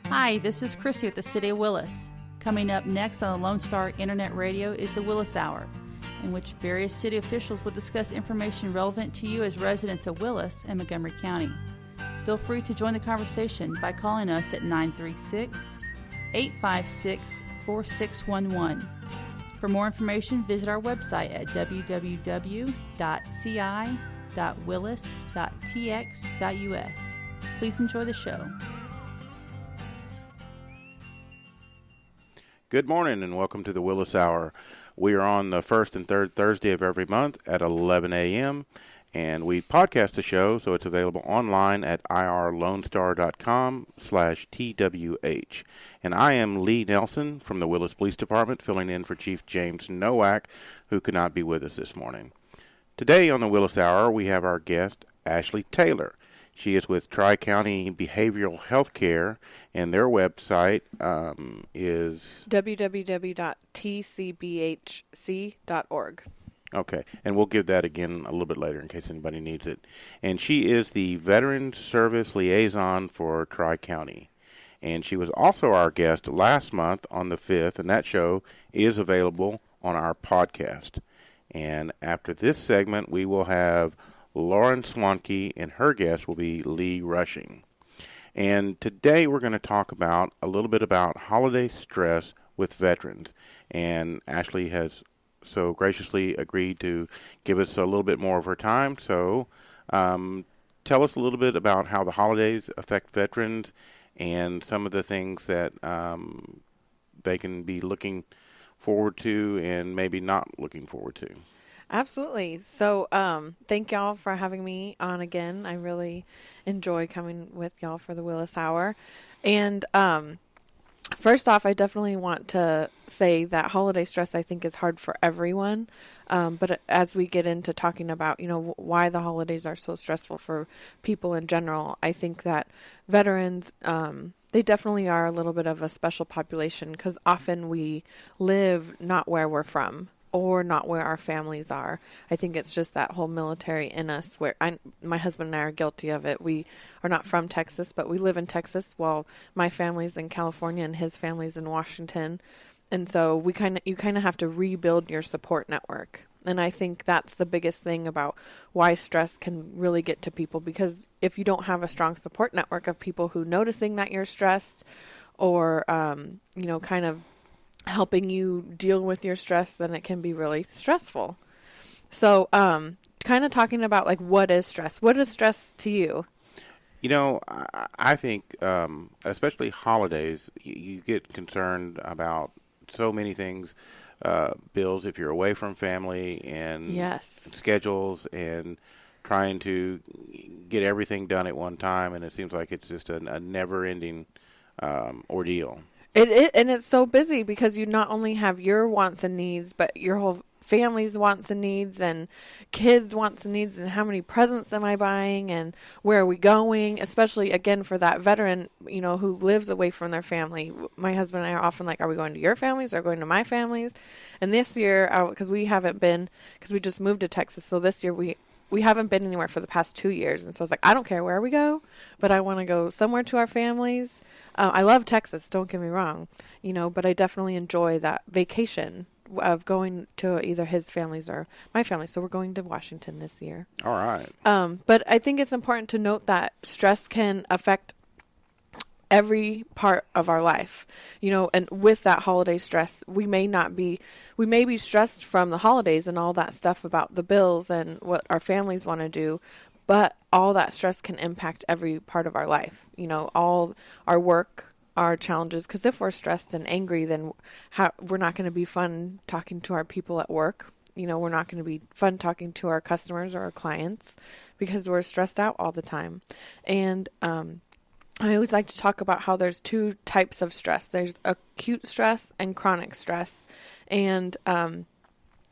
Hi, this is Chrissy with the City of Willis. Coming up next on the Lone Star Internet Radio is the Willis Hour, in which various city officials will discuss information relevant to you as residents of Willis and Montgomery County. Feel free to join the conversation by calling us at 936-856-4611. For more information, visit our website at www.ci.willis.tx.us. Please enjoy the show. Good morning and welcome to the Willis Hour. We are on the first and third Thursday of every month at 11 a.m. and we podcast the show, so it's available online at irlonestar.com/TWH. And I am Lee Nelson from the Willis Police Department, filling in for Chief James Nowak, who could not be with us this morning. Today on the Willis Hour, we have our guest, Ashley Taylor. She is with Tri-County Behavioral Health Care, and their website is www.tcbhc.org. Okay, and we'll give that again a little bit later in case anybody needs it. And she is the Veteran Service Liaison for Tri-County. And she was also our guest last month on the 5th, and that show is available on our podcast. And after this segment, we will have Lauren Swanke, and her guest will be Lee Rushing. And today we're going to talk about a little bit about holiday stress with veterans. And Ashley has so graciously agreed to give us a little bit more of her time. So tell us a little bit about how the holidays affect veterans and some of the things that they can be looking forward to and maybe not looking forward to. Absolutely. So thank y'all for having me on again. I really enjoy coming with y'all for the Willis Hour. And first off, I definitely want to say that holiday stress, I think, is hard for everyone. But as we get into talking about, why the holidays are so stressful for people in general, I think that veterans, they definitely are a little bit of a special population because often we live not where we're from, or not where our families are. I think it's just that whole military in us where my husband and I are guilty of it. We are not from Texas, but we live in Texas while my family's in California and his family's in Washington. And so you kind of have to rebuild your support network. And I think that's the biggest thing about why stress can really get to people, because if you don't have a strong support network of people who noticing that you're stressed or, kind of helping you deal with your stress, then it can be really stressful. So, kind of talking about what is stress? What is stress to you? I think, especially holidays, you get concerned about so many things, bills if you're away from family and schedules and trying to get everything done at one time. And it seems like it's just a never-ending ordeal. And it's so busy because you not only have your wants and needs, but your whole family's wants and needs and kids' wants and needs and how many presents am I buying and where are we going, especially, again, for that veteran, who lives away from their family. My husband and I are often like, are we going to your families or going to my families? And this year, because we just moved to Texas, so this year we haven't been anywhere for the past 2 years. And so I was like, I don't care where we go, but I want to go somewhere to our families. I love Texas, don't get me wrong, but I definitely enjoy that vacation of going to either his families or my family. So we're going to Washington this year. All right. But I think it's important to note that stress can affect every part of our life, and with that holiday stress, we may be stressed from the holidays and all that stuff about the bills and what our families want to do, but all that stress can impact every part of our life, all our work, our challenges, because if we're stressed and angry, then we're not going to be fun talking to our people at work. We're not going to be fun talking to our customers or our clients because we're stressed out all the time. And I always like to talk about how there's two types of stress. There's acute stress and chronic stress. And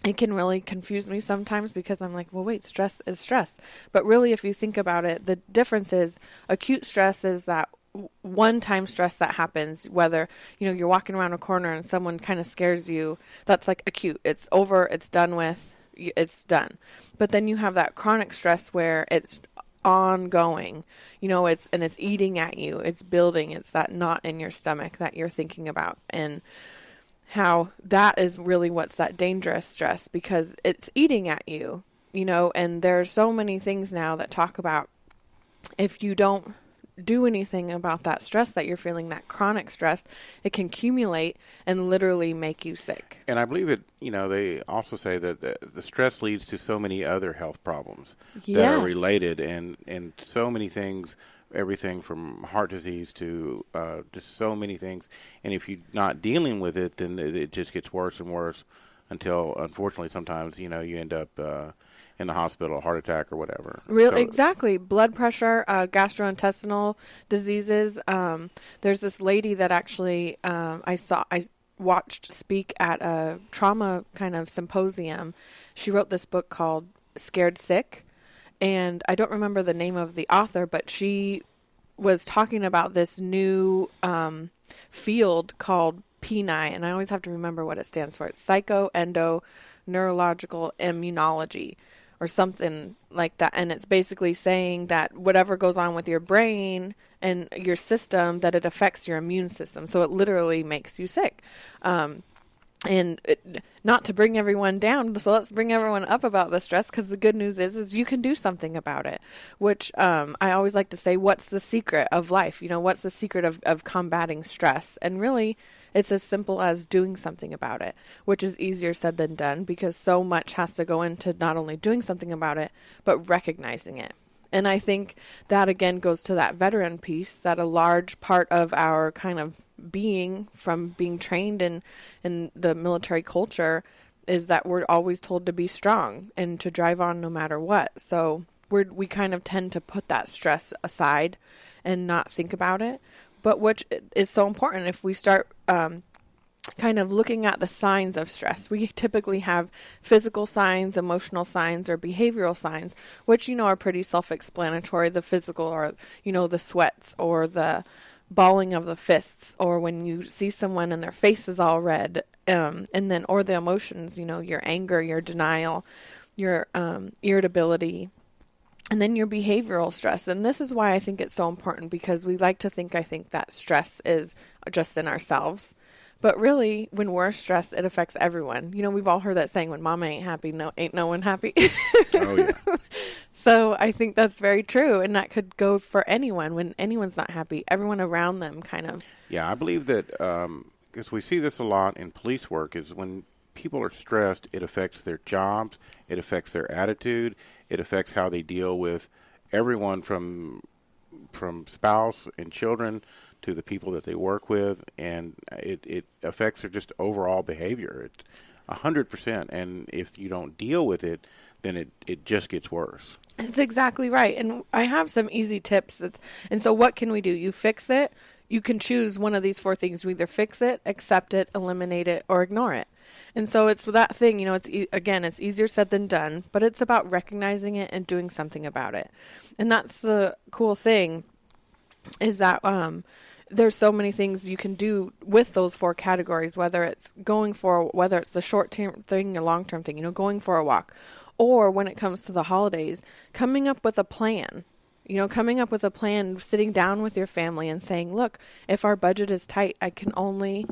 it can really confuse me sometimes because I'm like, well, wait, stress is stress. But really, if you think about it, the difference is acute stress is that one-time stress that happens, whether, you're walking around a corner and someone kind of scares you. That's like acute. It's over. It's done with. It's done. But then you have that chronic stress where it's ongoing. It's eating at you. It's building. It's that knot in your stomach that you're thinking about, and how that is really what's that dangerous stress, because it's eating at you, and there's so many things now that talk about if you don't do anything about that stress that you're feeling, that chronic stress, it can accumulate and literally make you sick. And I believe they also say that the stress leads to so many other health problems that are related, and so many things, everything from heart disease to just so many things. And if you're not dealing with it, then it just gets worse and worse until, unfortunately, sometimes, you end up in the hospital, a heart attack or whatever. Exactly. Blood pressure, gastrointestinal diseases. There's this lady that actually I watched speak at a trauma kind of symposium. She wrote this book called Scared Sick, and I don't remember the name of the author, but she was talking about this new field called PNI, and I always have to remember what it stands for. It's psychoendoneurological immunology, or something like that. And it's basically saying that whatever goes on with your brain and your system, that it affects your immune system. So it literally makes you sick. Not to bring everyone down, so let's bring everyone up about the stress, because the good news is you can do something about it, which I always like to say, what's the secret of life? What's the secret of combating stress? And really, it's as simple as doing something about it, which is easier said than done, because so much has to go into not only doing something about it, but recognizing it. And I think that, again, goes to that veteran piece, that a large part of our kind of being, from being trained in the military culture, is that we're always told to be strong and to drive on no matter what. So we kind of tend to put that stress aside and not think about it. But which is so important, if we start kind of looking at the signs of stress. We typically have physical signs, emotional signs, or behavioral signs, which, are pretty self-explanatory. The physical are, the sweats, or the balling of the fists, or when you see someone and their face is all red, or the emotions, your anger, your denial, your irritability, and then your behavioral stress. And this is why I think it's so important, because we like to think, that stress is just in ourselves. But really, when we're stressed, it affects everyone. We've all heard that saying, when mama ain't happy, ain't no one happy. Oh, yeah. So I think that's very true. And that could go for anyone. When anyone's not happy, everyone around them kind of. Yeah, I believe that, because we see this a lot in police work, is when people are stressed, it affects their jobs, it affects their attitude, it affects how they deal with everyone from spouse and children to the people that they work with, and it affects their just overall behavior. It's 100%, and if you don't deal with it, then it just gets worse. That's exactly right. And I have some easy tips. And so what can we do? You fix it. You can choose one of these 4 things. You either fix it, accept it, eliminate it, or ignore it. And so it's that thing, it's easier said than done, but it's about recognizing it and doing something about it. And that's the cool thing, is that there's so many things you can do with those 4 categories, whether it's the short-term thing or long-term thing, going for a walk, or when it comes to the holidays, coming up with a plan. Sitting down with your family and saying, look, if our budget is tight, I can only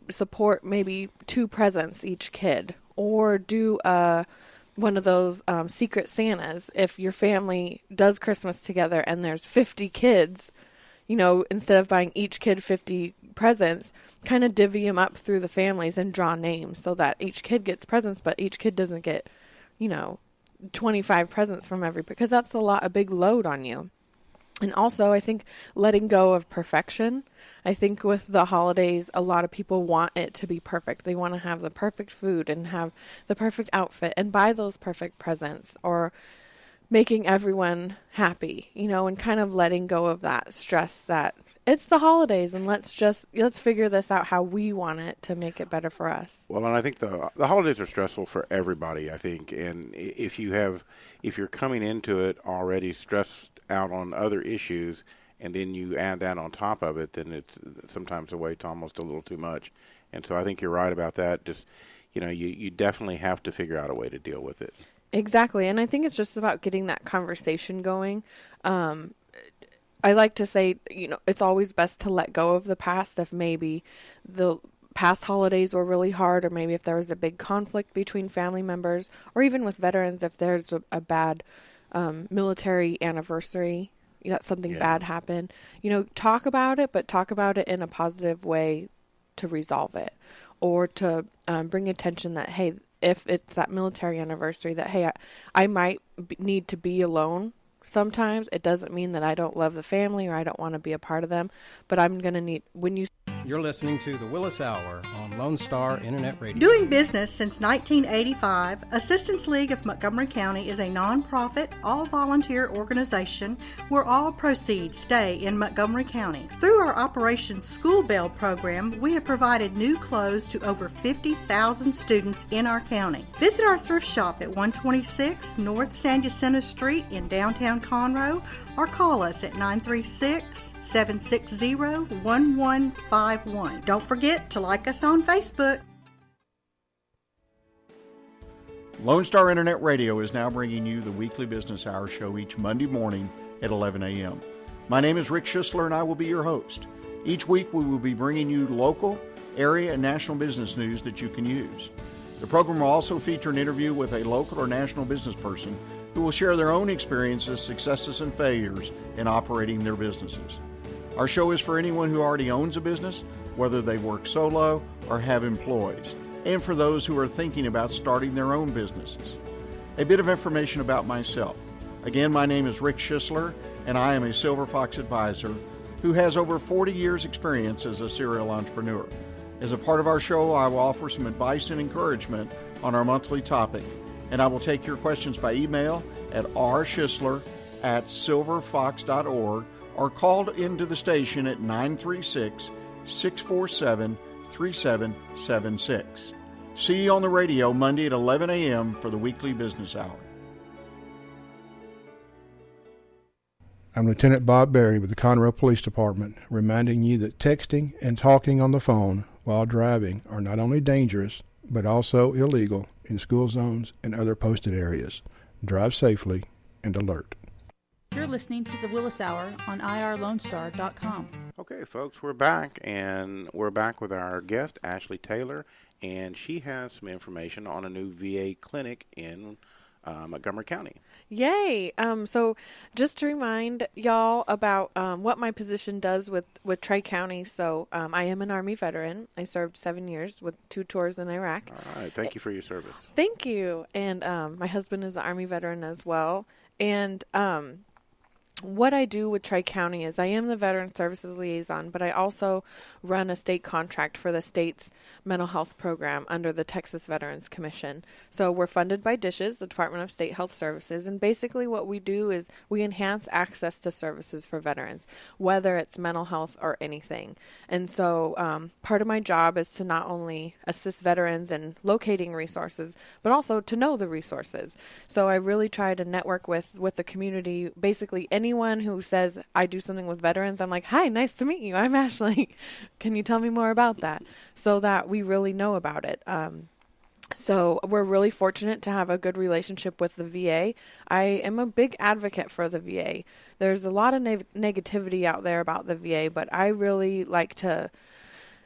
support maybe 2 presents each kid, or do one of those secret Santas. If your family does Christmas together and there's 50 kids, instead of buying each kid 50 presents, kind of divvy them up through the families and draw names so that each kid gets presents, but each kid doesn't get, 25 presents from because that's a big load on you. And also, I think letting go of perfection. I think with the holidays, a lot of people want it to be perfect. They want to have the perfect food and have the perfect outfit and buy those perfect presents, or making everyone happy, and kind of letting go of that stress that it's the holidays, and let's figure this out how we want it to make it better for us. Well, and I think the holidays are stressful for everybody, I think. And if you're coming into it already stressed out on other issues, and then you add that on top of it, then it's sometimes the weight's almost a little too much. And so I think you're right about that. Just, you definitely have to figure out a way to deal with it. Exactly. And I think it's just about getting that conversation going. I like to say, it's always best to let go of the past if maybe the past holidays were really hard, or maybe if there was a big conflict between family members, or even with veterans, if there's a bad military anniversary, that something bad happened. Talk about it, but talk about it in a positive way to resolve it, or to bring attention that, hey, if it's that military anniversary, that, hey, I might need to be alone sometimes. It doesn't mean that I don't love the family or I don't want to be a part of them, but I'm going to need, when you... You're listening to the Willis Hour on Lone Star Internet Radio. Doing business since 1985, Assistance League of Montgomery County is a nonprofit, all-volunteer organization where all proceeds stay in Montgomery County. Through our Operation School Bell program, we have provided new clothes to over 50,000 students in our county. Visit our thrift shop at 126 North San Jacinto Street in downtown Conroe, or call us at 936-760-1151. Don't forget to like us on Facebook. Lone Star Internet Radio is now bringing you the weekly business hour show each Monday morning at 11 a.m. My name is Rick Schissler, and I will be your host. Each week we will be bringing you local, area, and national business news that you can use. The program will also feature an interview with a local or national business person who will share their own experiences, successes, and failures in operating their businesses. Our show is for anyone who already owns a business, whether they work solo or have employees, and for those who are thinking about starting their own businesses. A bit of information about myself. Again, my name is Rick Schissler, and I am a Silver Fox advisor who has over 40 years' experience as a serial entrepreneur. As a part of our show, I will offer some advice and encouragement on our monthly topic, and I will take your questions by email at rschissler@silverfox.org or call into the station at 936-647-3776. See you on the radio Monday at 11 a.m. for the weekly business hour. I'm Lieutenant Bob Berry with the Conroe Police Department, reminding you that texting and talking on the phone while driving are not only dangerous, but also illegal in school zones and other posted areas. Drive safely and alert. You're listening to the Willis Hour on irlonestar.com. Okay, folks, we're back, and we're back with our guest, Ashley Taylor, and she has some information on a new VA clinic in Montgomery County. Yay! So just to remind y'all about what my position does with Tri-County. So I am an Army veteran. I served 7 years with 2 tours in Iraq. All right. Thank you for your service. Thank you. And my husband is an Army veteran as well. And what I do with Tri-County is I am the Veteran Services Liaison, but I also run a state contract for the state's mental health program under the Texas Veterans Commission. So we're funded by DSHS, the Department of State Health Services, and basically what we do is we enhance access to services for veterans, whether it's mental health or anything. And so part of my job is to not only assist veterans in locating resources, but also to know the resources. So I really try to network with the community. Basically anyone who says I do something with veterans, I'm like, hi, nice to meet you. I'm Ashley. Can you tell me more about that? So that we really know about it. So we're really fortunate to have a good relationship with the VA. I am a big advocate for the VA. There's a lot of negativity out there about the VA, but I really like to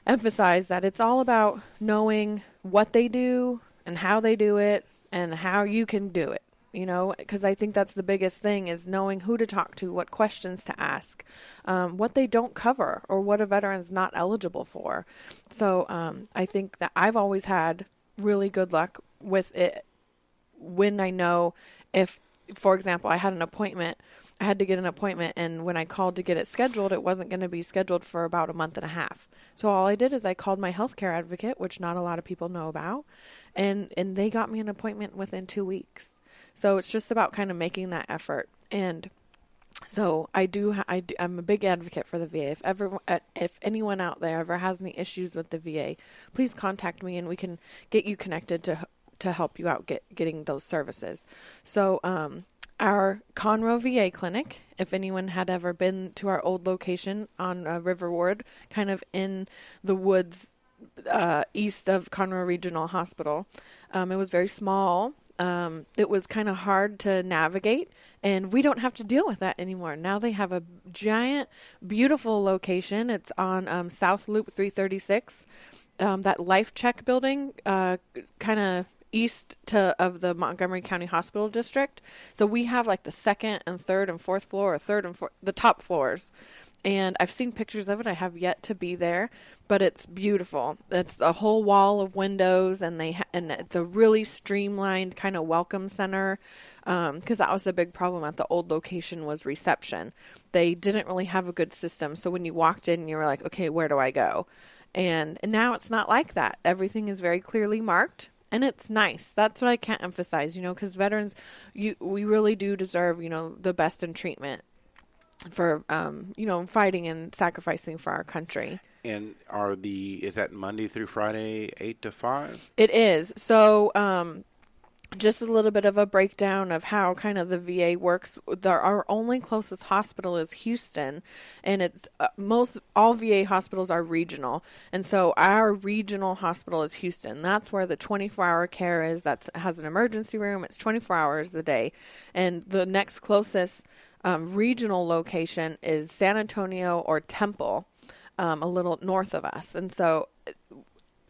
emphasize that it's all about knowing what they do and how they do it and how you can do it. You know, because I think that's the biggest thing is knowing who to talk to, what questions to ask, what they don't cover or what a veteran's not eligible for. So I think that I've always had really good luck with it when I know if, for example, I had an appointment, I had to get an appointment, and when I called to get it scheduled, it wasn't going to be scheduled for about a month and a half. So all I did is I called my healthcare advocate, which not a lot of people know about, and they got me an appointment within 2 weeks. So it's just about kind of making that effort. And so I'm a big advocate for the VA. If anyone out there ever has any issues with the VA, please contact me and we can get you connected to help you out getting those services. So our Conroe VA clinic, if anyone had ever been to our old location on River Ward, kind of in the woods east of Conroe Regional Hospital, it was very small. it was kind of hard to navigate, and we don't have to deal with that anymore. Now they have a giant, beautiful location. It's on South Loop 336, that Life Check building, kind of east of the Montgomery County Hospital District. So we have like the second and third and fourth floor, or third and fourth, the top floors. And I've seen pictures of it. I have yet to be there, but it's beautiful. It's a whole wall of windows, and and it's a really streamlined kind of welcome center. Because that was the big problem at the old location, was reception. They didn't really have a good system. So when you walked in, you were like, okay, where do I go? And now it's not like that. Everything is very clearly marked, and it's nice. That's what I can't emphasize, because veterans, we really do deserve, the best in treatment for, fighting and sacrificing for our country. And is that Monday through Friday, 8 to 5? It is. So, just a little bit of a breakdown of how kind of the VA works. Our only closest hospital is Houston, and it's all VA hospitals are regional. And so our regional hospital is Houston. That's where the 24-hour care is. That has an emergency room. It's 24 hours a day. And the next closest regional location is San Antonio or Temple, a little north of us. And so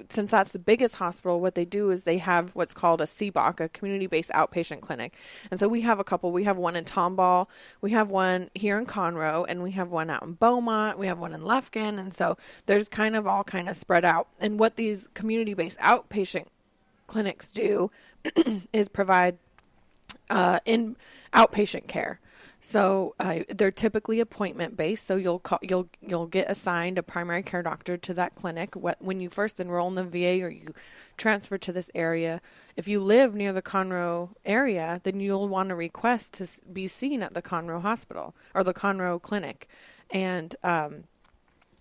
since that's the biggest hospital, what they do is they have what's called a CBOC, a community-based outpatient clinic. And so we have a couple. We have one in Tomball, we have one here in Conroe, and we have one out in Beaumont, we have one in Lufkin. And so there's kind of all kind of spread out. And what these community-based outpatient clinics do is provide in outpatient care. So they're typically appointment-based. So you'll get assigned a primary care doctor to that clinic when you first enroll in the VA or you transfer to this area. If you live near the Conroe area, then you'll want to request to be seen at the Conroe Hospital or the Conroe Clinic, and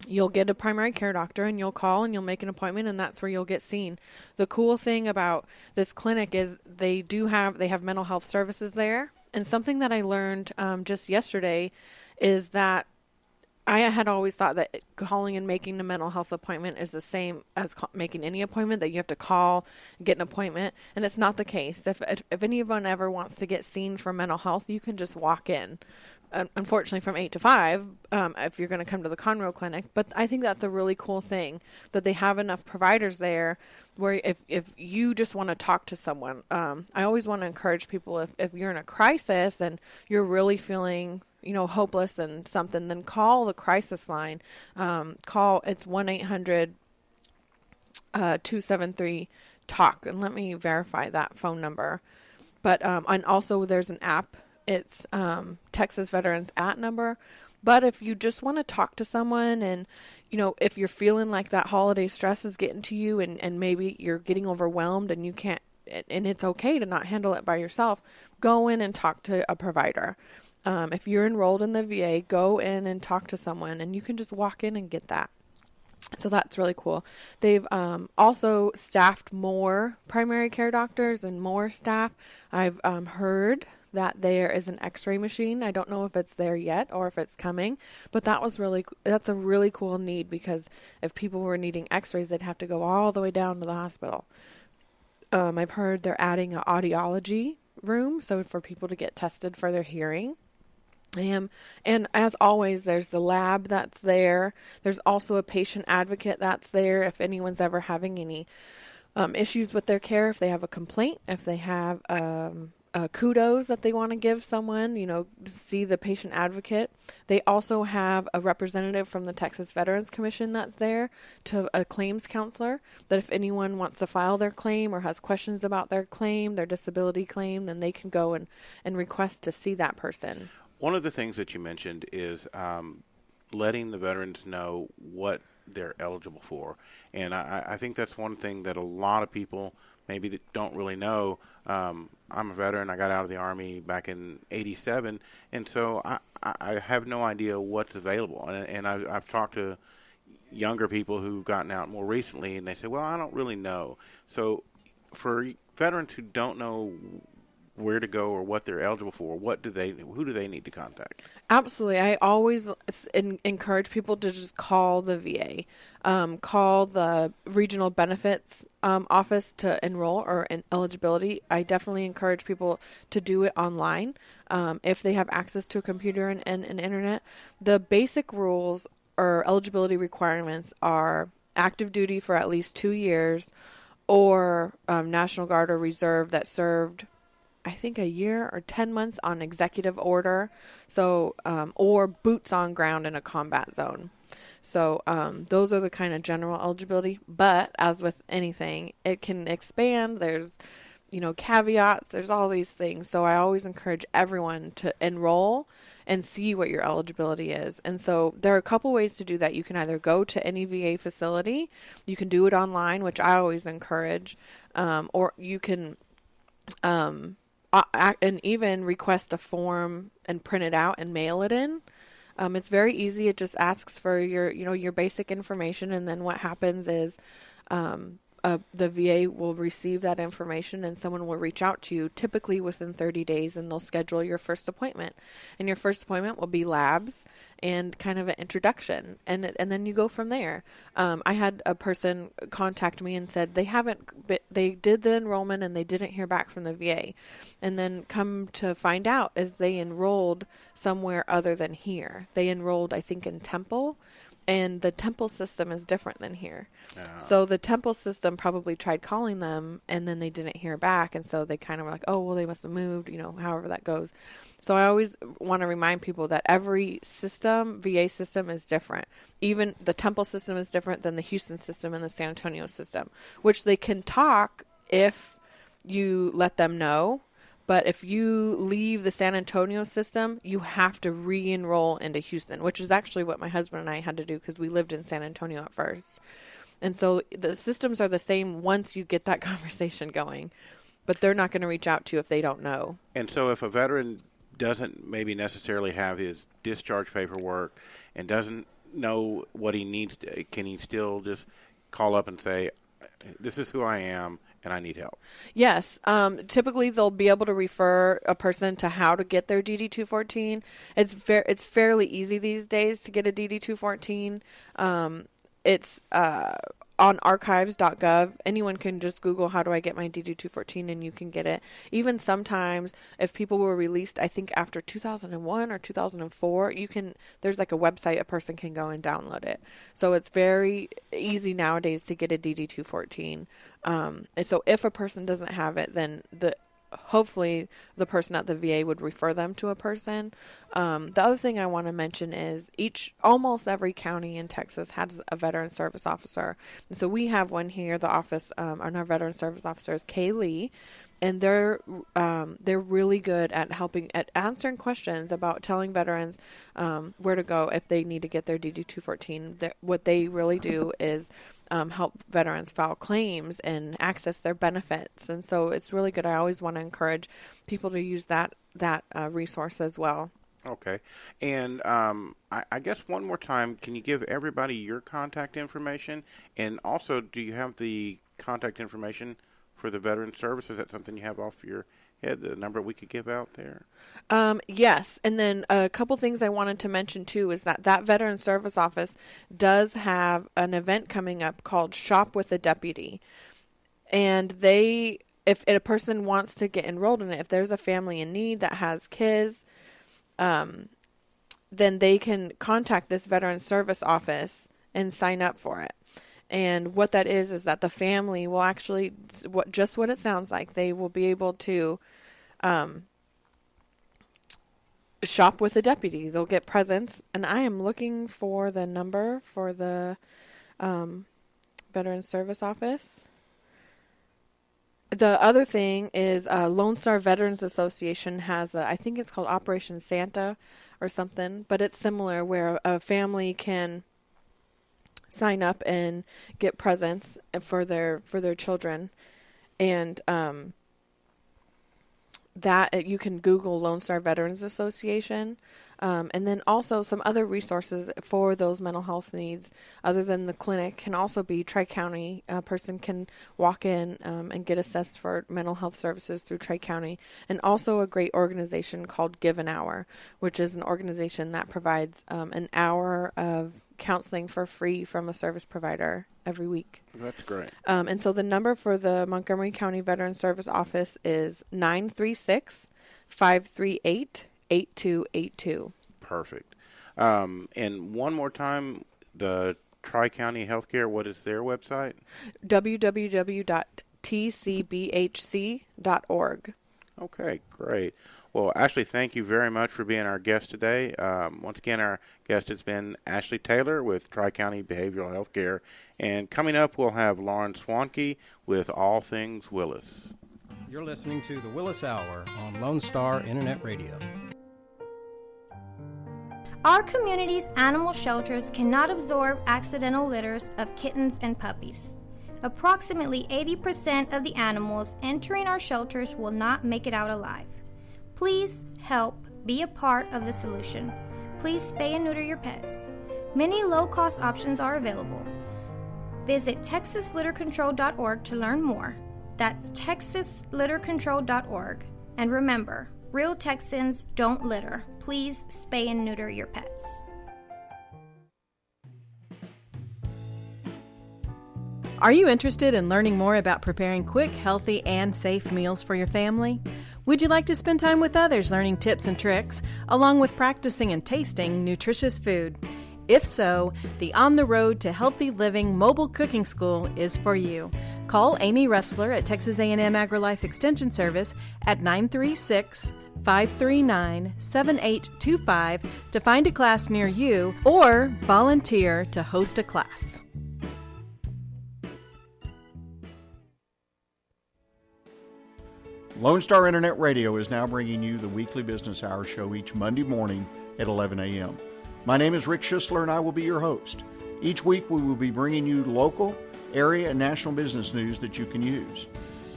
you'll get a primary care doctor, and you'll call and you'll make an appointment, and that's where you'll get seen. The cool thing about this clinic is they have mental health services there. And something that I learned just yesterday is that I had always thought that calling and making a mental health appointment is the same as making any appointment, that you have to call and get an appointment. And it's not the case. If anyone ever wants to get seen for mental health, you can just walk in. Unfortunately, from 8 to 5, if you're going to come to the Conroe Clinic. But I think that's a really cool thing, that they have enough providers there where if you just want to talk to someone, I always want to encourage people, if you're in a crisis and you're really feeling, hopeless and something, then call the crisis line. It's 1-800-273-TALK. And let me verify that phone number. But, and also there's an app. It's Texas Veterans @ number. But if you just want to talk to someone and, if you're feeling like that holiday stress is getting to you and maybe you're getting overwhelmed and you can't, and it's okay to not handle it by yourself, go in and talk to a provider. If you're enrolled in the VA, go in and talk to someone, and you can just walk in and get that. So that's really cool. They've also staffed more primary care doctors and more staff. I've heard that there is an x-ray machine. I don't know if it's there yet or if it's coming, but that's a really cool need, because if people were needing x-rays, they'd have to go all the way down to the hospital. I've heard they're adding an audiology room, so for people to get tested for their hearing. And as always, there's the lab that's there. There's also a patient advocate that's there if anyone's ever having any issues with their care, if they have a complaint, if they have kudos that they want to give someone, to see the patient advocate. They also have a representative from the Texas Veterans Commission that's there, to a claims counselor, that if anyone wants to file their claim or has questions about their claim, their disability claim, then they can go and request to see that person. One of the things that you mentioned is letting the veterans know what they're eligible for. And I think that's one thing that a lot of people maybe that don't really know. I'm a veteran. I got out of the Army back in '87, and so I have no idea what's available. And I've talked to younger people who've gotten out more recently, and they say, well, I don't really know. So for veterans who don't know where to go or what they're eligible for, who do they need to contact? Absolutely. I always encourage people to just call the VA, call the regional benefits office to enroll or in eligibility. I definitely encourage people to do it online if they have access to a computer and internet. The basic rules or eligibility requirements are active duty for at least 2 years, or National Guard or Reserve that served, I think, a year or 10 months on executive order. So, or boots on ground in a combat zone. So, those are the kind of general eligibility. But as with anything, it can expand. There's, caveats. There's all these things. So I always encourage everyone to enroll and see what your eligibility is. And so there are a couple ways to do that. You can either go to any VA facility. You can do it online, which I always encourage. Or you can and even request a form and print it out and mail it in. It's very easy. It just asks for your basic information, and then what happens is the VA will receive that information and someone will reach out to you, typically within 30 days, and they'll schedule your first appointment. And your first appointment will be labs and kind of an introduction, and then you go from there. I had a person contact me and said they did the enrollment and they didn't hear back from the VA, and then come to find out is they enrolled somewhere other than here. They enrolled, I think, in Temple. And the Temple system is different than here. So the Temple system probably tried calling them, and then they didn't hear back. And so they kind of were like, oh, well, they must have moved, however that goes. So I always want to remind people that every system, VA system, is different. Even the Temple system is different than the Houston system and the San Antonio system, which they can talk if you let them know. But if you leave the San Antonio system, you have to re-enroll into Houston, which is actually what my husband and I had to do because we lived in San Antonio at first. And so the systems are the same once you get that conversation going, but they're not going to reach out to you if they don't know. And so if a veteran doesn't maybe necessarily have his discharge paperwork and doesn't know what he needs, can he still just call up and say, this is who I am, and I need help? Yes. Typically, they'll be able to refer a person to how to get their DD-214. It's fairly easy these days to get a DD-214. It's on archives.gov. Anyone can just Google, how do I get my DD-214, and you can get it. Even sometimes, if people were released, I think after 2001 or 2004, there's like a website a person can go and download it. So it's very easy nowadays to get a DD-214. And so if a person doesn't have it, then hopefully the person at the VA would refer them to a person. The other thing I want to mention is almost every county in Texas has a veteran service officer. And so we have one here. The office on our veteran service officer is Kay Lee, and they're really good at answering questions about telling veterans where to go if they need to get their DD-214. What they really do is help veterans file claims and access their benefits, and so it's really good. I always want to encourage people to use that resource as well. Okay, and I guess one more time, can you give everybody your contact information, and also do you have the contact information for the veteran service? Is that something you have off your head, the number we could give out there? Yes. And then a couple things I wanted to mention too is that veteran service office does have an event coming up called Shop with a Deputy. And if a person wants to get enrolled in it, if there's a family in need that has kids, then they can contact this veteran service office and sign up for it. And what that is that the family will actually, just what it sounds like, they will be able to shop with a deputy. They'll get presents. And I am looking for the number for the Veteran Service Office. The other thing is Lone Star Veterans Association has, I think it's called Operation Santa or something, but it's similar where a family can sign up and get presents for their children, and that you can Google Lone Star Veterans Association. And then also some other resources for those mental health needs other than the clinic can also be Tri-County. A person can walk in and get assessed for mental health services through Tri-County, and also a great organization called Give an Hour, which is an organization that provides an hour of counseling for free from a service provider every week. That's great. And so the number for the Montgomery County Veteran Service Office is 936-538-8282. Perfect. And one more time, the Tri-County Healthcare, what is their website? www.tcbhc.org. Okay, great. Well, Ashley, thank you very much for being our guest today. Once again, our guest has been Ashley Taylor with Tri-County Behavioral Health Care. And coming up, we'll have Lauren Swanke with All Things Willis. You're listening to the Willis Hour on Lone Star Internet Radio. Our community's animal shelters cannot absorb accidental litters of kittens and puppies. Approximately 80% of the animals entering our shelters will not make it out alive. Please help be a part of the solution. Please spay and neuter your pets. Many low-cost options are available. Visit texaslittercontrol.org to learn more. That's texaslittercontrol.org. And remember, real Texans don't litter. Please spay and neuter your pets. Are you interested in learning more about preparing quick, healthy, and safe meals for your family? Would you like to spend time with others learning tips and tricks, along with practicing and tasting nutritious food? If so, the On the Road to Healthy Living Mobile Cooking School is for you. Call Amy Ressler at Texas A&M AgriLife Extension Service at 936-539-7825 to find a class near you or volunteer to host a class. Lone Star Internet Radio is now bringing you the weekly business hour show each Monday morning at 11 a.m. My name is Rick Schissler, and I will be your host. Each week, we will be bringing you local, area, and national business news that you can use.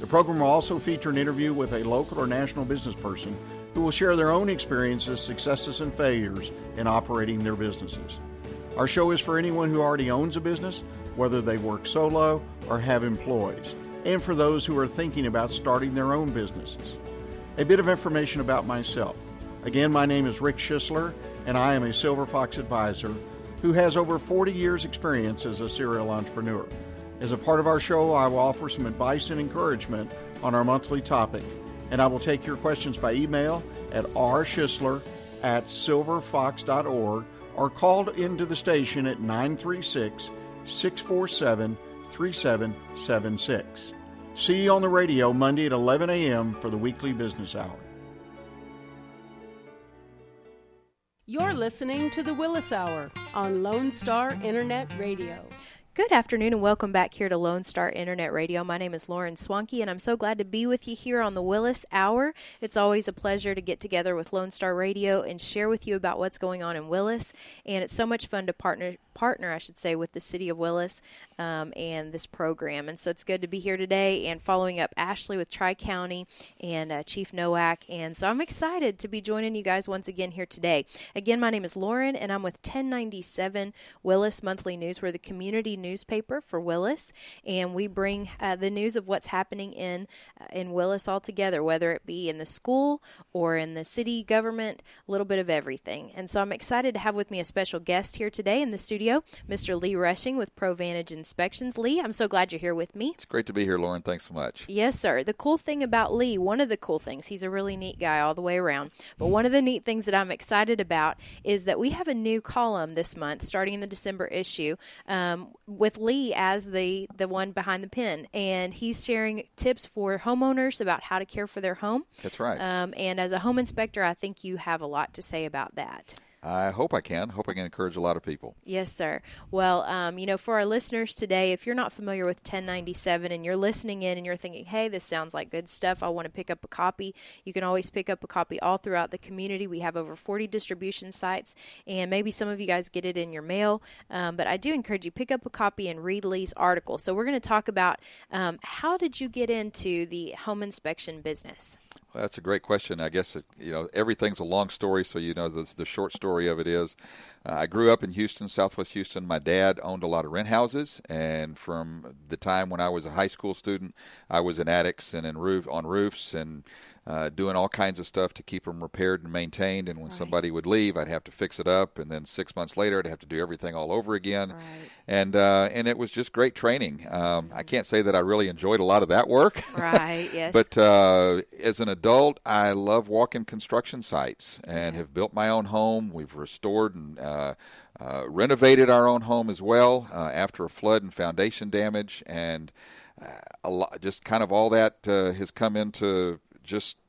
The program will also feature an interview with a local or national business person who will share their own experiences, successes, and failures in operating their businesses. Our show is for anyone who already owns a business, whether they work solo or have employees, and for those who are thinking about starting their own businesses. A bit of information about myself. Again, my name is Rick Schissler, and I am a Silver Fox advisor who has over 40 years' experience as a serial entrepreneur. As a part of our show, I will offer some advice and encouragement on our monthly topic, and I will take your questions by email at rschissler@silverfox.org or call into the station at 936-647-3776. See you on the radio Monday at 11 a.m. for the weekly business hour. You're listening to the Willis Hour on Lone Star Internet Radio. Good afternoon and welcome back here to Lone Star Internet Radio. My name is Lauren Swanke and I'm so glad to be with you here on the Willis Hour. It's always a pleasure to get together with Lone Star Radio and share with you about what's going on in Willis. And it's so much fun to partner, with the city of Willis and this program. And so it's good to be here today and following up Ashley with Tri-County and Chief Nowak. And so I'm excited to be joining you guys once again here today. Again, my name is Lauren and I'm with 1097 Willis Monthly News. We're the community newspaper for Willis, and we bring the news of what's happening in Willis all together, whether it be in the school or in the city government, a little bit of everything. And so I'm excited to have with me a special guest here today in the studio, Mr. Lee Rushing with ProVantage Inspections. Lee, I'm so glad you're here with me. It's great to be here, Lauren. Thanks so much. Yes, sir. The cool thing about Lee, one of the cool things, he's a really neat guy all the way around, but one of the neat things that I'm excited about is that we have a new column this month, starting in the December issue, with Lee as the one behind the pen, and he's sharing tips for homeowners about how to care for their home. That's right. And as a home inspector, I think you have a lot to say about that. I hope I can. Hope I can encourage a lot of people. Yes, sir. Well, for our listeners today, if you're not familiar with 1097 and you're listening in and you're thinking, hey, this sounds like good stuff, I want to pick up a copy, you can always pick up a copy all throughout the community. We have over 40 distribution sites, and maybe some of you guys get it in your mail, but I do encourage you, pick up a copy and read Lee's article. So we're going to talk about how did you get into the home inspection business? Well, that's a great question. I guess, everything's a long story, so the short story of it is I grew up in Houston, southwest Houston. My dad owned a lot of rent houses, and from the time when I was a high school student, I was in attics and on roofs and doing all kinds of stuff to keep them repaired and maintained. And when somebody would leave, I'd have to fix it up, and then 6 months later, I'd have to do everything all over again. And it was just great training. I can't say that I really enjoyed a lot of that work. Right, yes. But as an adult, I love walking construction sites and have built my own home. We've restored and renovated our own home as well after a flood and foundation damage. And just kind of all that has come into just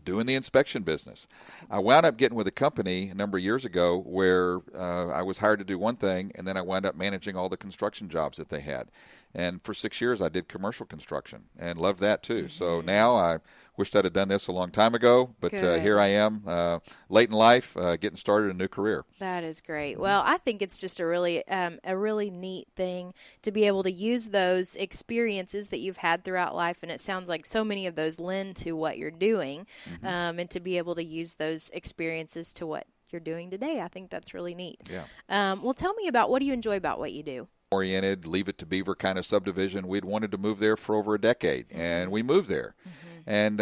doing the inspection business. I wound up getting with a company a number of years ago where I was hired to do one thing, and then I wound up managing all the construction jobs that they had. And for 6 years, I did commercial construction and loved that too. So now I wished I'd have done this a long time ago, but here I am, late in life, getting started a new career. That is great. Well, I think it's just a really neat thing to be able to use those experiences that you've had throughout life, and it sounds like so many of those lend to what you're doing, and to be able to use those experiences to what you're doing today. I think that's really neat. Yeah. Well, tell me about, what do you enjoy about what you do? Oriented, Leave It to Beaver kind of subdivision. We'd wanted to move there for over a decade, and we moved there. And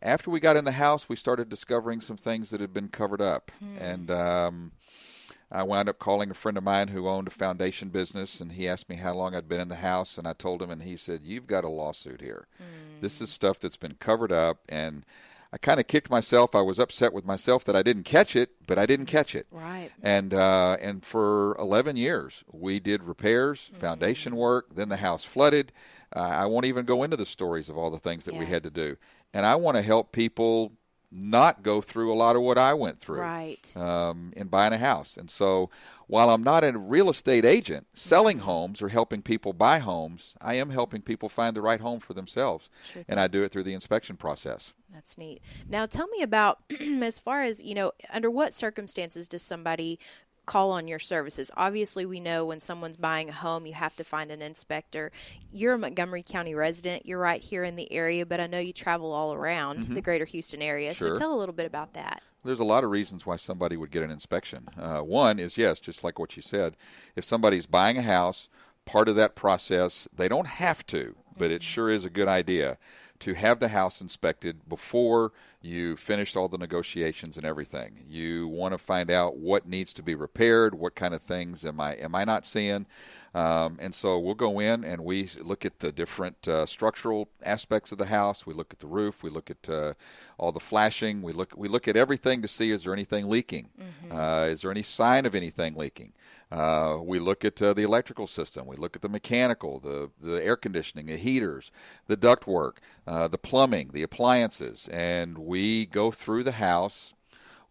after we got in the house, we started discovering some things that had been covered up. And I wound up calling a friend of mine who owned a foundation business, and he asked me how long I'd been in the house, and I told him, and he said, "You've got a lawsuit here. This is stuff that's been covered up." And I kind of kicked myself. I was upset with myself that I didn't catch it, but I didn't catch it. Right. And for 11 years, we did repairs, foundation work. Then the house flooded. I won't even go into the stories of all the things that we had to do. And I want to help people not go through a lot of what I went through in buying a house. And so while I'm not a real estate agent selling homes or helping people buy homes, I am helping people find the right home for themselves. And I do it through the inspection process. That's neat. Now tell me about, as far as, under what circumstances does somebody call on your services? Obviously, we know when someone's buying a home, you have to find an inspector. You're a Montgomery County resident. You're right here in the area, but I know you travel all around the greater Houston area. Sure. So tell a little bit about that. There's a lot of reasons why somebody would get an inspection. One is, yes, just like what you said, if somebody's buying a house, part of that process, they don't have to, but it sure is a good idea to have the house inspected before you finish all the negotiations and everything. You want to find out what needs to be repaired, what kind of things am I not seeing. And so we'll go in and we look at the different structural aspects of the house. We look at the roof. We look at all the flashing. We look at everything to see, is there anything leaking? Is there any sign of anything leaking? We look at the electrical system. We look at the mechanical, the air conditioning, the heaters, the ductwork, the plumbing, the appliances, and we go through the house.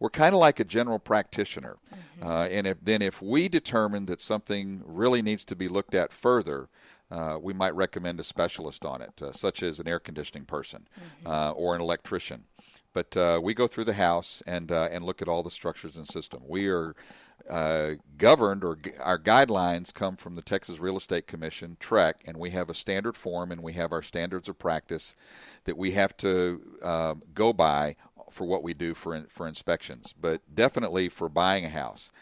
We're kind of like a general practitioner. And if we determine that something really needs to be looked at further, we might recommend a specialist on it, such as an air conditioning person or an electrician. But we go through the house and look at all the structures and system. We are governed, or our guidelines come from the Texas Real Estate Commission, TREC, and we have a standard form and we have our standards of practice that we have to go by for what we do for inspections. But definitely for buying a house,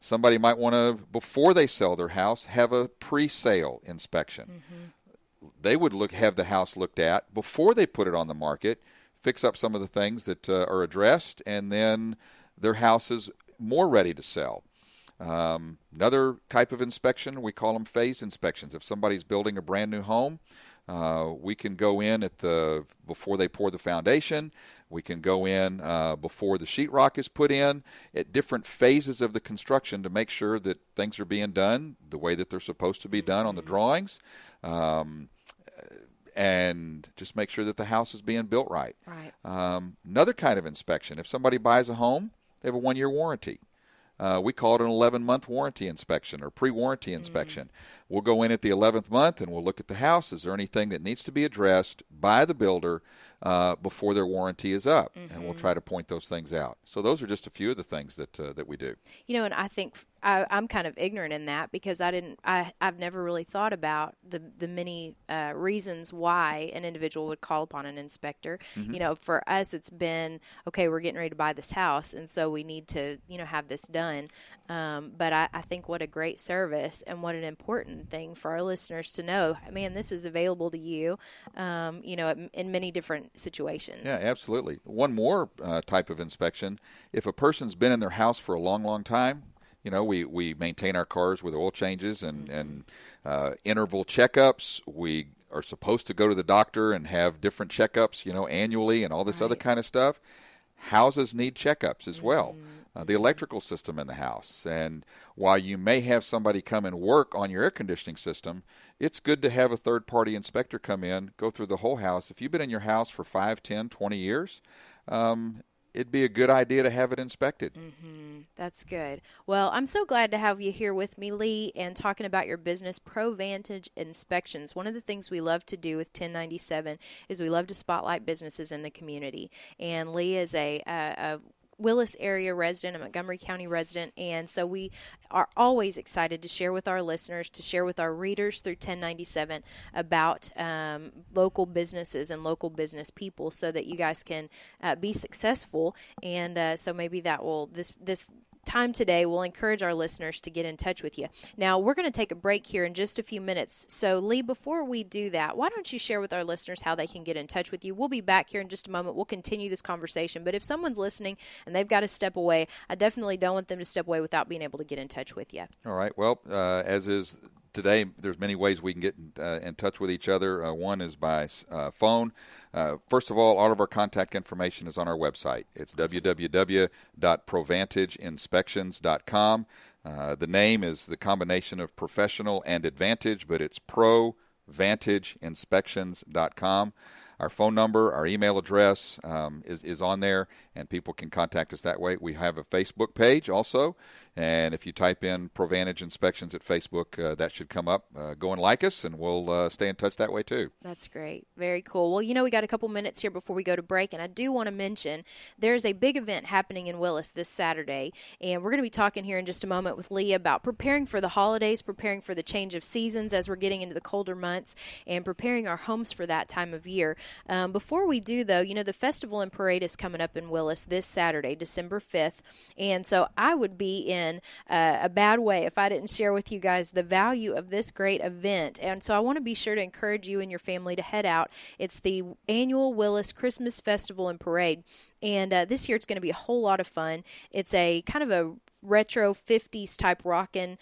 somebody might want to, before they sell their house, have a pre-sale inspection. They would have the house looked at before they put it on the market, fix up some of the things that are addressed, and then their house is more ready to sell. Another type of inspection, we call them phase inspections. If somebody's building a brand new home, we can go in before they pour the foundation. We can go in before the sheetrock is put in, at different phases of the construction, to make sure that things are being done the way that they're supposed to be done on the drawings, and just make sure that the house is being built right. Another kind of inspection, if somebody buys a home, they have a 1-year warranty. We call it an 11-month warranty inspection or pre-warranty inspection. We'll go in at the 11th month and we'll look at the house. Is there anything that needs to be addressed by the builder before their warranty is up, and we'll try to point those things out. So those are just a few of the things that we do. And I think I'm kind of ignorant in that because I've never really thought about the many reasons why an individual would call upon an inspector. For us, it's been, okay, we're getting ready to buy this house, and so we need to, have this done. But I think what a great service and what an important thing for our listeners to know. Man, this is available to you, in many different situations. Yeah, absolutely. One more type of inspection. If a person's been in their house for a long, long time, we maintain our cars with oil changes and interval checkups. We are supposed to go to the doctor and have different checkups, annually and all this other kind of stuff. Houses need checkups as well. The electrical system in the house. And while you may have somebody come and work on your air conditioning system, it's good to have a third-party inspector come in, go through the whole house. If you've been in your house for 5, 10, 20 years, it'd be a good idea to have it inspected. That's good. Well, I'm so glad to have you here with me, Lee, and talking about your business, ProVantage Inspections. One of the things we love to do with 1097 is we love to spotlight businesses in the community. And Lee is a Willis area resident, a Montgomery County resident, and so we are always excited to share with our listeners, to share with our readers through 1097 about local businesses and local business people so that you guys can be successful. And so maybe that will, this time today will encourage our listeners to get in touch with you. Now, we're going to take a break here in just a few minutes. So, Lee, before we do that, why don't you share with our listeners how they can get in touch with you? We'll be back here in just a moment. We'll continue this conversation. But if someone's listening and they've got to step away, I definitely don't want them to step away without being able to get in touch with you. All right. Well, as is today, there's many ways we can get in touch with each other. One is by phone. First of all of our contact information is on our website. It's www.provantageinspections.com. The name is the combination of professional and advantage, but it's provantageinspections.com. Our phone number, our email address is on there, and people can contact us that way. We have a Facebook page also, and if you type in ProVantage Inspections at Facebook, that should come up. Go and like us, and we'll stay in touch that way too. That's great. Very cool. Well, we got a couple minutes here before we go to break, and I do want to mention there's a big event happening in Willis this Saturday, and we're going to be talking here in just a moment with Lee about preparing for the holidays, preparing for the change of seasons as we're getting into the colder months, and preparing our homes for that time of year. Before we do, though, the Festival and Parade is coming up in Willis this Saturday, December 5th, and so I would be in a bad way if I didn't share with you guys the value of this great event, and so I want to be sure to encourage you and your family to head out. It's the annual Willis Christmas Festival and Parade, and this year it's going to be a whole lot of fun. It's a kind of a retro 50s type rockin'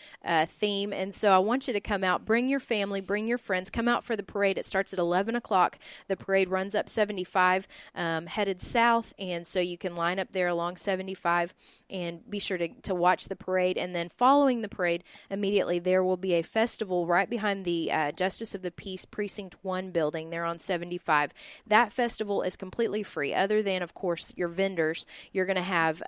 theme, and so I want you to come out, bring your family, bring your friends, come out for the parade. It starts at 11 o'clock. The parade runs up 75 headed south, and so you can line up there along 75 and be sure to watch the parade. And then following the parade, immediately there will be a festival right behind the Justice of the Peace Precinct 1 building there on 75. That festival is completely free, other than, of course, your vendors. You're going to have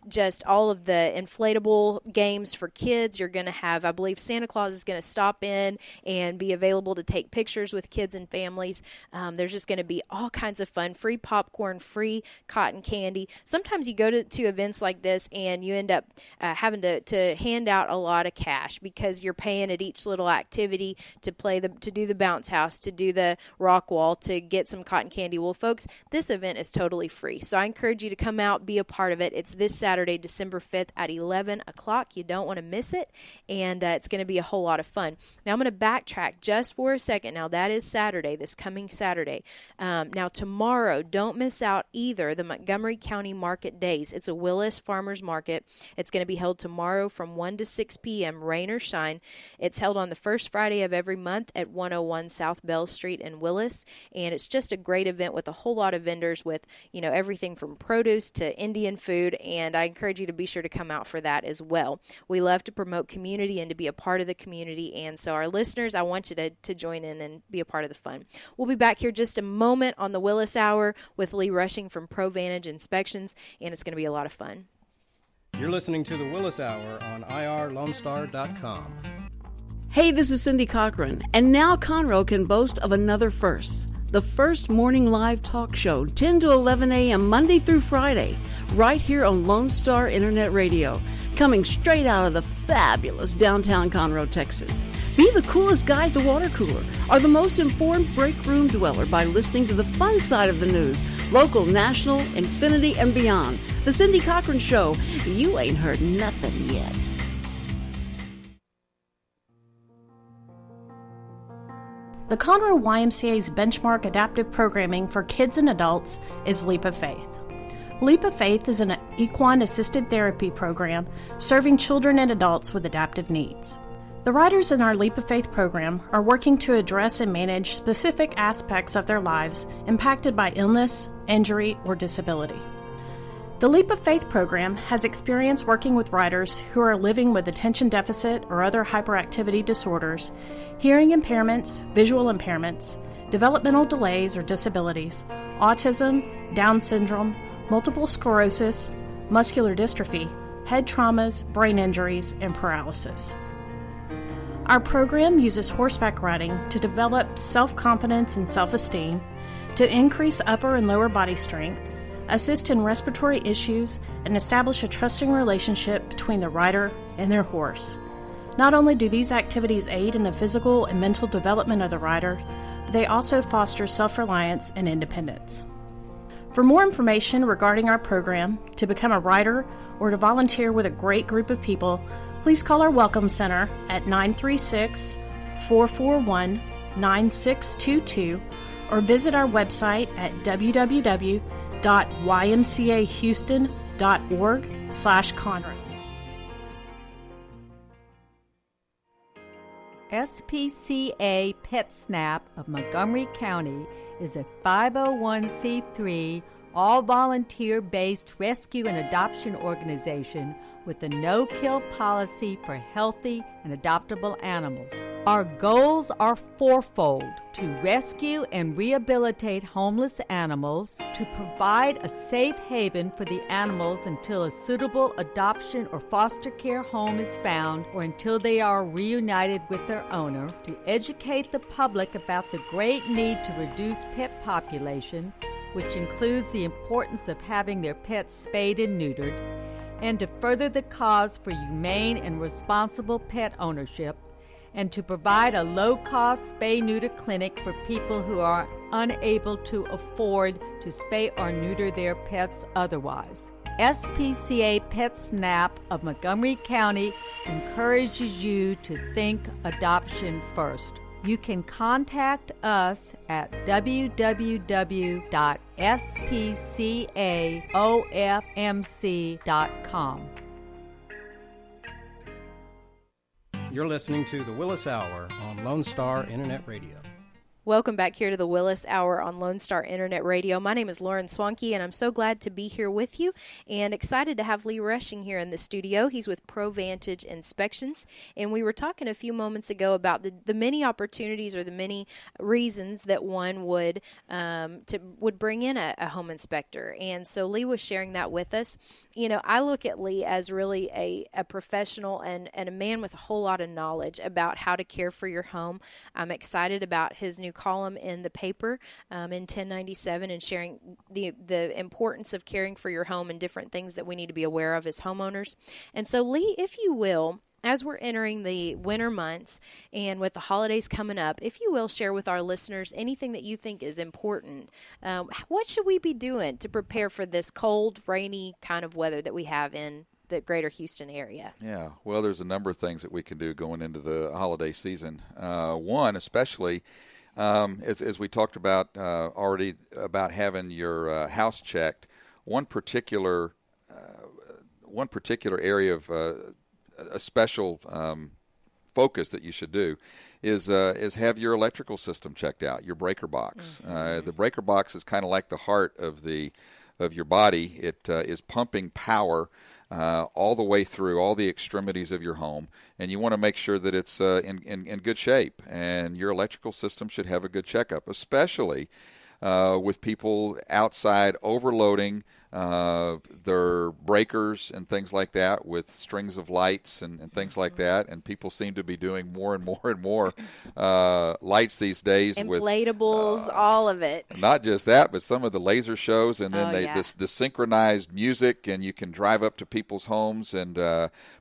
just all of the inflatable games for kids. You're going to have, I believe Santa Claus is going to stop in and be available to take pictures with kids and families. There's just going to be all kinds of fun, free popcorn, free cotton candy. Sometimes you go to events like this and you end up having to hand out a lot of cash because you're paying at each little activity to do the bounce house, to do the rock wall, to get some cotton candy. Well, folks, this event is totally free. So I encourage you to come out, be a part of it. It's this Saturday, December 5th at 11 o'clock. You don't want to miss it, and it's going to be a whole lot of fun. Now, I'm going to backtrack just for a second. Now, that is Saturday, this coming Saturday. Now, tomorrow, don't miss out either the Montgomery County Market Days. It's a Willis Farmers Market. It's going to be held tomorrow from 1 to 6 p.m., rain or shine. It's held on the first Friday of every month at 101 South Bell Street in Willis, and it's just a great event with a whole lot of vendors with, everything from produce to Indian food, and I encourage you to be sure to come out for that as well. We love to promote community and to be a part of the community, and so our listeners, I want you to join in and be a part of the fun. We'll be back here just a moment on the Willis Hour with Lee Rushing from ProVantage Inspections, and it's going to be a lot of fun. You're listening to the Willis Hour on irlonestar.com. Hey, this is Cindy Cochran, and now Conroe can boast of another first. the first morning live talk show, 10 to 11 a.m. Monday through Friday, right here on Lone Star Internet Radio, coming straight out of the fabulous downtown Conroe, Texas. Be the coolest guy at the water cooler or the most informed break room dweller by listening to the fun side of the news, local, national, infinity, and beyond. The Cindy Cochran Show. You ain't heard nothing yet. The Conroe YMCA's benchmark adaptive programming for kids and adults is Leap of Faith. Leap of Faith is an equine-assisted therapy program serving children and adults with adaptive needs. The riders in our Leap of Faith program are working to address and manage specific aspects of their lives impacted by illness, injury, or disability. The Leap of Faith program has experience working with riders who are living with attention deficit or other hyperactivity disorders, hearing impairments, visual impairments, developmental delays or disabilities, autism, Down syndrome, multiple sclerosis, muscular dystrophy, head traumas, brain injuries, and paralysis. Our program uses horseback riding to develop self-confidence and self-esteem, to increase upper and lower body strength, assist in respiratory issues, and establish a trusting relationship between the rider and their horse. Not only do these activities aid in the physical and mental development of the rider, but they also foster self-reliance and independence. For more information regarding our program, to become a rider, or to volunteer with a great group of people, please call our Welcome Center at 936-441-9622 or visit our website at www.ymcahouston.org/Conroe. SPCA PetSnap of Montgomery County is a 501c3 all-volunteer-based rescue and adoption organization with a no-kill policy for healthy and adoptable animals. Our goals are fourfold: to rescue and rehabilitate homeless animals, to provide a safe haven for the animals until a suitable adoption or foster care home is found or until they are reunited with their owner, to educate the public about the great need to reduce pet population, which includes the importance of having their pets spayed and neutered, and to further the cause for humane and responsible pet ownership, and to provide a low-cost spay-neuter clinic for people who are unable to afford to spay or neuter their pets otherwise. SPCA PetSnap of Montgomery County encourages you to think adoption first. You can contact us at www.spcaofmc.com. You're listening to the Willis Hour on Lone Star Internet Radio. Welcome back here to the Willis Hour on Lone Star Internet Radio. My name is Lauren Swanke, and I'm so glad to be here with you and excited to have Lee Rushing here in the studio. He's with ProVantage Inspections, and we were talking a few moments ago about the many opportunities or the many reasons that one would bring in a home inspector. And so Lee was sharing that with us. You know, I look at Lee as really a professional and a man with a whole lot of knowledge about how to care for your home. I'm excited about his new column in the paper in 1097 and sharing the importance of caring for your home and different things that we need to be aware of as homeowners. And so, Lee, if you will, as we're entering the winter months and with the holidays coming up, if you will share with our listeners anything that you think is important, what should we be doing to prepare for this cold, rainy kind of weather that we have in the greater Houston area? Yeah, well, there's a number of things that we can do going into the holiday season. One, especially, as we talked about already, about having your house checked. One particular area of a special focus that you should do is have your electrical system checked out, your breaker box. The breaker box is kind of like the heart of your body. It is pumping power all the way through all the extremities of your home, and you want to make sure that it's in good shape. And your electrical system should have a good checkup, especially with people outside overloading their breakers and things like that with strings of lights and things like that. And people seem to be doing more and more and more lights these days. Inflatables, all of it. Not just that, but some of the laser shows, and then the synchronized music, and you can drive up to people's homes and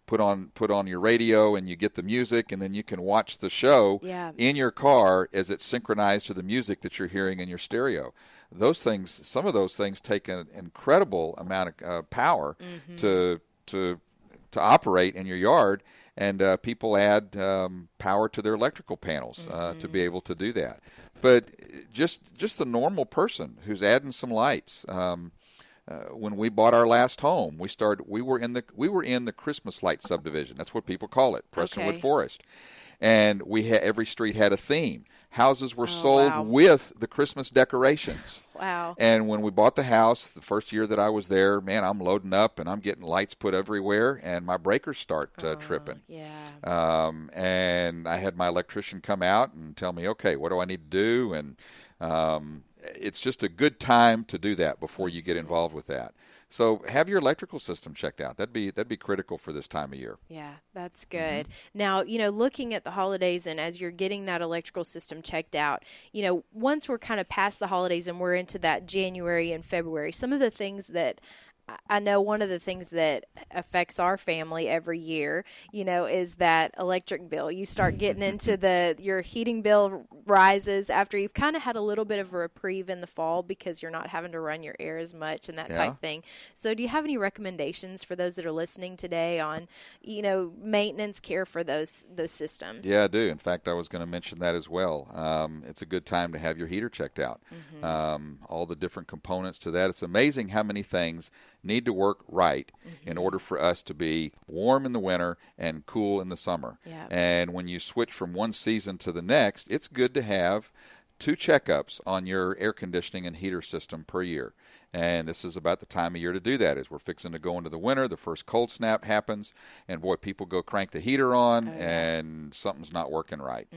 put on your radio, and you get the music, and then you can watch the show in your car as it's synchronized to the music that you're hearing in your stereo. Those things, some of those things take an incredible amount of power to operate in your yard, and people add power to their electrical panels to be able to do that. But just the normal person who's adding some lights. When we bought our last home, we were in the Christmas light subdivision. That's what people call it, Prestonwood Forest. And every street had a theme. Houses were sold with the Christmas decorations. Wow. And when we bought the house, the first year that I was there, man, I'm loading up and I'm getting lights put everywhere, and my breakers start tripping. Yeah. And I had my electrician come out and tell me, okay, what do I need to do? And it's just a good time to do that before you get involved with that. So have your electrical system checked out. That'd be critical for this time of year. Yeah, that's good. Now, looking at the holidays, and as you're getting that electrical system checked out, once we're kind of past the holidays and we're into that January and February, some of the things that I know, one of the things that affects our family every year, is that electric bill. You start getting into your heating bill rises after you've kind of had a little bit of a reprieve in the fall because you're not having to run your air as much and that type thing. So do you have any recommendations for those that are listening today on, maintenance care for those systems? Yeah, I do. In fact, I was going to mention that as well. It's a good time to have your heater checked out. All the different components to that. It's amazing how many things need to work right in order for us to be warm in the winter and cool in the summer. Yeah. And when you switch from one season to the next, it's good to have 2 checkups on your air conditioning and heater system per year. And this is about the time of year to do that. As we're fixing to go into the winter, the first cold snap happens, and boy, people go crank the heater on, and something's not working right.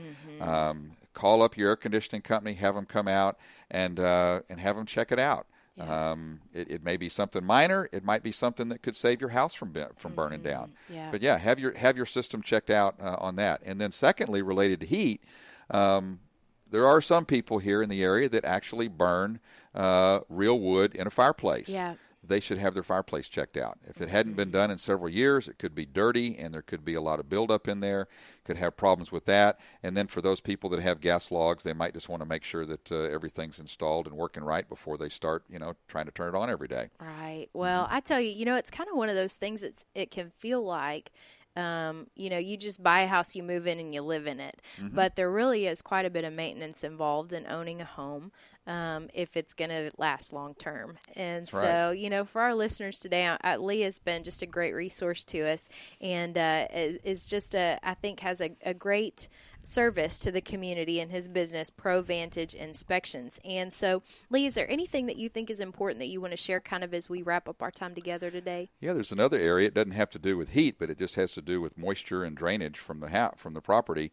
Call up your air conditioning company, have them come out, and have them check it out. Yeah. It may be something minor. It might be something that could save your house from burning down. Yeah. But yeah, have your system checked out on that. And then secondly, related to heat, there are some people here in the area that actually burn real wood in a fireplace. Yeah. They should have their fireplace checked out. If it hadn't been done in several years, it could be dirty, and there could be a lot of buildup in there. Could have problems with that. And then for those people that have gas logs, they might just want to make sure that everything's installed and working right before they start, trying to turn it on every day. Right. Well, I tell you, it's kind of one of those things it can feel like, you just buy a house, you move in, and you live in it. But there really is quite a bit of maintenance involved in owning a home. If it's going to last long term. And That's so, right. For our listeners today, Lee has been just a great resource to us, and is just I think has a great service to the community in his business, Pro Vantage Inspections. And so, Lee, is there anything that you think is important that you want to share kind of as we wrap up our time together today? Yeah, there's another area. It doesn't have to do with heat, but it just has to do with moisture and drainage from the property.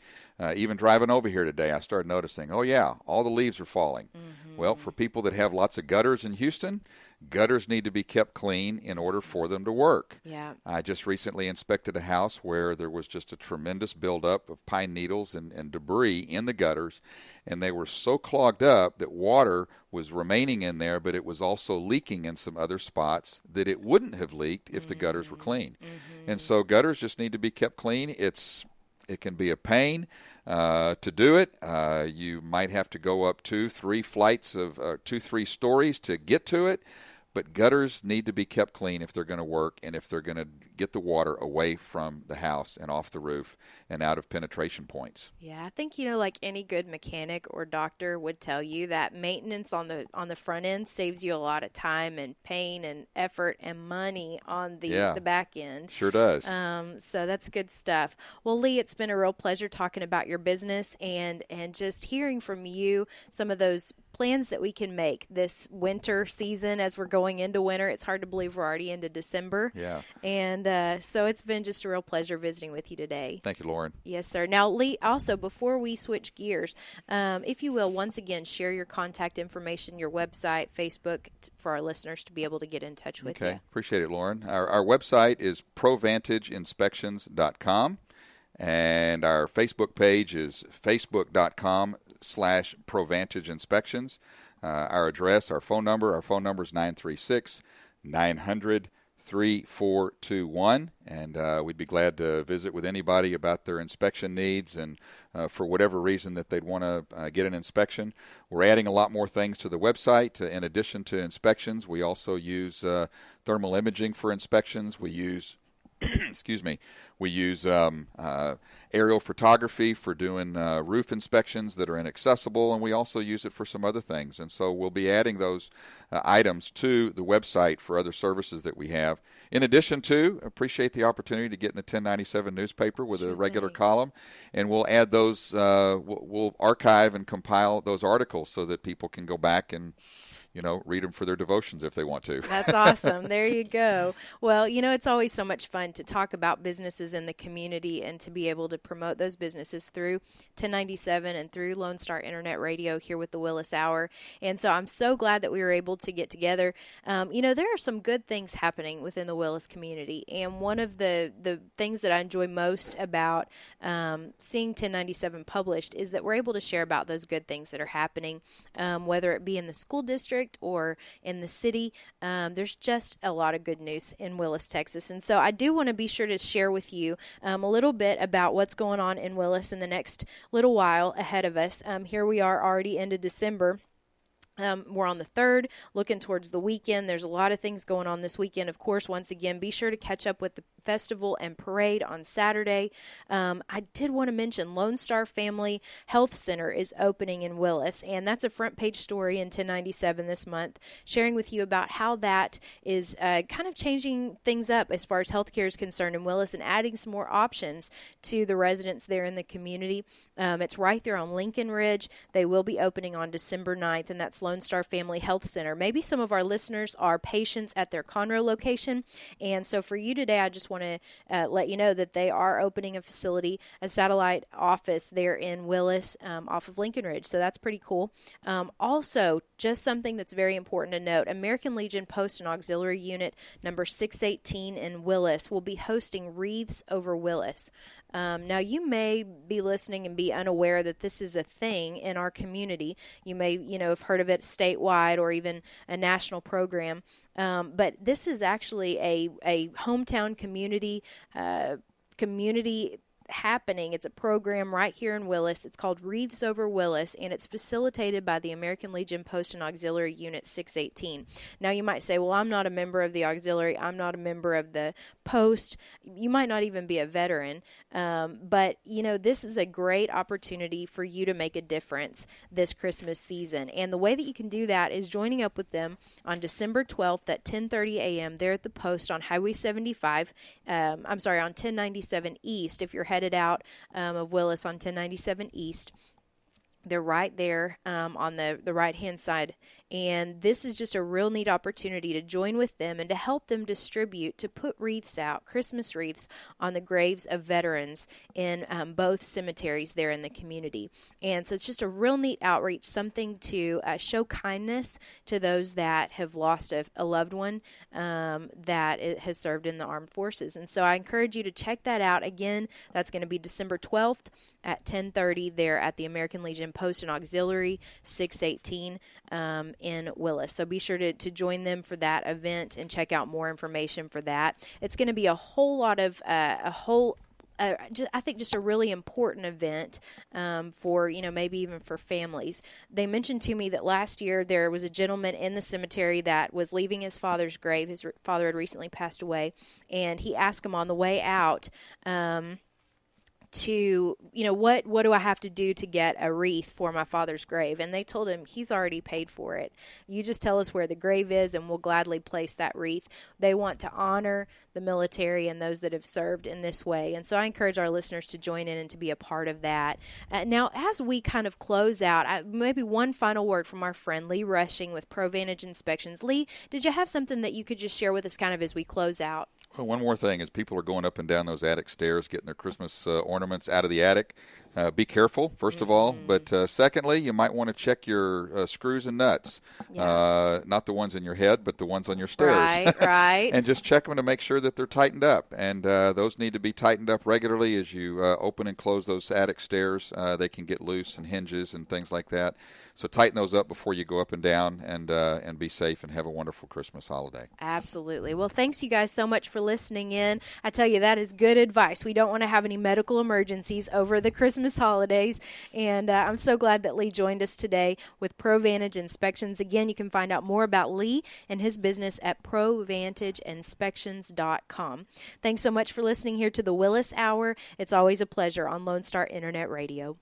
Even driving over here today, I started noticing, all the leaves are falling. Well, for people that have lots of gutters in Houston, gutters need to be kept clean in order for them to work. Yeah. I just recently inspected a house where there was just a tremendous buildup of pine needles and debris in the gutters, and they were so clogged up that water was remaining in there, but it was also leaking in some other spots that it wouldn't have leaked if the gutters were clean. And so gutters just need to be kept clean. It can be a pain to do it. You might have to go up 2-3 flights of 2-3 stories to get to it. But gutters need to be kept clean if they're going to work and if they're going to get the water away from the house and off the roof and out of penetration points. Yeah, I think, like any good mechanic or doctor would tell you that maintenance on the front end saves you a lot of time and pain and effort and money on the back end. Sure does. So that's good stuff. Well, Lee, it's been a real pleasure talking about your business and just hearing from you some of those plans that we can make this winter season as we're going into winter. It's hard to believe we're already into December. Yeah. And so it's been just a real pleasure visiting with you today. Thank you, Lauren. Lauren. Yes, sir. Now, Lee, also, before we switch gears, if you will, once again, share your contact information, your website, Facebook, for our listeners to be able to get in touch with you. Okay, appreciate it, Lauren. Our website is ProVantageInspections.com, and our Facebook page is Facebook.com/ProVantageInspections. Our address, our phone number is 936-900-3421, and we'd be glad to visit with anybody about their inspection needs and for whatever reason that they'd want to get an inspection. We're adding a lot more things to the website. In addition to inspections, we also use thermal imaging for inspections. We use we use aerial photography for doing roof inspections that are inaccessible, and we also use it for some other things. And so we'll be adding those items to the website for other services that we have. In addition to, appreciate the opportunity to get in the 1097 newspaper with a regular column, and we'll add those, we'll archive and compile those articles so that people can go back and read them for their devotions if they want to. That's awesome. There you go. Well, it's always so much fun to talk about businesses in the community and to be able to promote those businesses through 1097 and through Lone Star Internet Radio here with the Willis Hour. And so I'm so glad that we were able to get together. There are some good things happening within the Willis community. And one of the things that I enjoy most about seeing 1097 published is that we're able to share about those good things that are happening, whether it be in the school district or in the city. There's just a lot of good news in Willis, Texas. And so I do want to be sure to share with you a little bit about what's going on in Willis in the next little while ahead of us. Here we are already into December. We're on the 3rd, looking towards the weekend. There's a lot of things going on this weekend. Of course, once again, be sure to catch up with the festival and parade on Saturday. I did want to mention Lone Star Family Health Center is opening in Willis, and that's a front page story in 1097 this month, sharing with you about how that is kind of changing things up as far as healthcare is concerned in Willis and adding some more options to the residents there in the community. It's right there on Lincoln Ridge. They will be opening on December 9th, and that's Lone Star Family Health Center. Maybe some of our listeners are patients at their Conroe location, and so for you today, I just want to let you know that they are opening a facility, a satellite office there in Willis off of Lincoln Ridge, so that's pretty cool. Also, just something that's very important to note, American Legion Post and Auxiliary Unit number 618 in Willis will be hosting Wreaths Over Willis. Now, you may be listening and be unaware that this is a thing in our community. You may, have heard of it statewide or even a national program. But this is actually a hometown community happening. It's a program right here in Willis. It's called Wreaths Over Willis, and it's facilitated by the American Legion Post and Auxiliary Unit 618. Now, you might say, well, I'm not a member of the auxiliary. I'm not a member of the post. You might not even be a veteran. But, this is a great opportunity for you to make a difference this Christmas season. And the way that you can do that is joining up with them on December 12th at 10:30 a.m. there at the post on Highway 75. On 1097 East if you're headed out of Willis on 1097 East. They're right there on the right-hand side. And this is just a real neat opportunity to join with them and to help them distribute, to put wreaths out, Christmas wreaths, on the graves of veterans in both cemeteries there in the community. And so it's just a real neat outreach, something to show kindness to those that have lost a loved one that has served in the armed forces. And so I encourage you to check that out. Again, that's going to be December 12th at 10:30 there at the American Legion Post and Auxiliary 618 in Willis. So be sure to join them for that event and check out more information for that. It's going to be a whole lot of I think just a really important event for, maybe even for families. They mentioned to me that last year there was a gentleman in the cemetery that was leaving his father's grave. His father had recently passed away, and he asked him on the way out to, what do I have to do to get a wreath for my father's grave? And they told him, he's already paid for it. You just tell us where the grave is and we'll gladly place that wreath. They want to honor the military and those that have served in this way. And so I encourage our listeners to join in and to be a part of that. Now, as we kind of close out, maybe one final word from our friend Lee Rushing with ProVantage Inspections. Lee, did you have something that you could just share with us kind of as we close out? Well, one more thing, as people are going up and down those attic stairs, getting their Christmas ornaments out of the attic, be careful, first of all. But secondly, you might want to check your screws and nuts. Not the ones in your head, but the ones on your stairs. Right. And just check them to make sure that they're tightened up. And those need to be tightened up regularly as you open and close those attic stairs. They can get loose and hinges and things like that. So tighten those up before you go up and down, and be safe and have a wonderful Christmas holiday. Absolutely. Well, thanks you guys so much for listening in. I tell you, that is good advice. We don't want to have any medical emergencies over the Christmas holidays. And I'm so glad that Lee joined us today with ProVantage Inspections. Again, you can find out more about Lee and his business at ProVantageInspections.com. Thanks so much for listening here to the Willis Hour. It's always a pleasure on Lone Star Internet Radio.